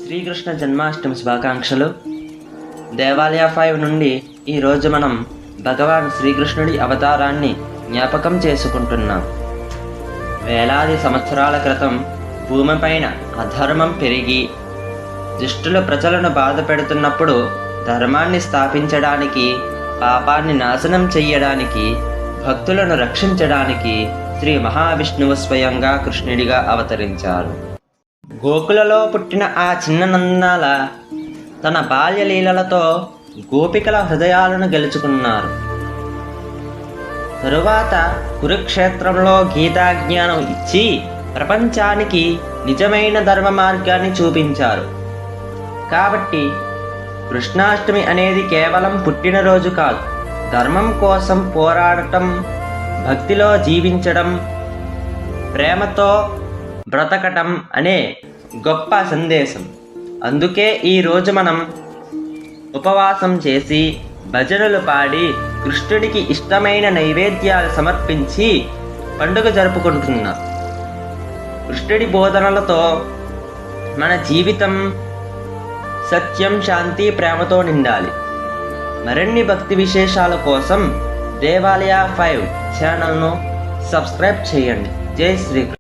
శ్రీకృష్ణ జన్మాష్టమి శుభాకాంక్షలు. దేవాలయ 5 నుండి ఈరోజు మనం భగవాన్ శ్రీకృష్ణుడి అవతారాన్ని జ్ఞాపకం చేసుకుంటున్నాం. వేలాది సంవత్సరాల క్రితం భూమిపైన అధర్మం పెరిగి దుష్టులు ప్రజలను బాధ పెడుతున్నప్పుడు ధర్మాన్ని స్థాపించడానికి, పాపాన్ని నాశనం చెయ్యడానికి, భక్తులను రక్షించడానికి శ్రీ మహావిష్ణువు స్వయంగా కృష్ణుడిగా అవతరించారు. గోకులలో పుట్టిన ఆ చిన్న నందనాల తన బాల్యలీలలతో గోపికల హృదయాలను గెలుచుకున్నారు. తరువాత కురుక్షేత్రంలో గీతాజ్ఞానం ఇచ్చి ప్రపంచానికి నిజమైన ధర్మ మార్గాన్ని చూపించారు. కాబట్టి కృష్ణాష్టమి అనేది కేవలం పుట్టినరోజు కాదు, ధర్మం కోసం పోరాడటం, భక్తిలో జీవించడం, ప్రేమతో బ్రతకటం అనే గొప్ప సందేశం. అందుకే ఈరోజు మనం ఉపవాసం చేసి భజనలు పాడి కృష్ణుడికి ఇష్టమైన నైవేద్యాలు సమర్పించి పండుగ జరుపుకుంటున్నాం. కృష్ణుడి బోధనలతో మన జీవితం సత్యం, శాంతి, ప్రేమతో నిండాలి. మరిన్ని భక్తి విశేషాల కోసం దేవాలయ 5 ఛానల్ను సబ్స్క్రైబ్ చేయండి. జై శ్రీకృష్ణ.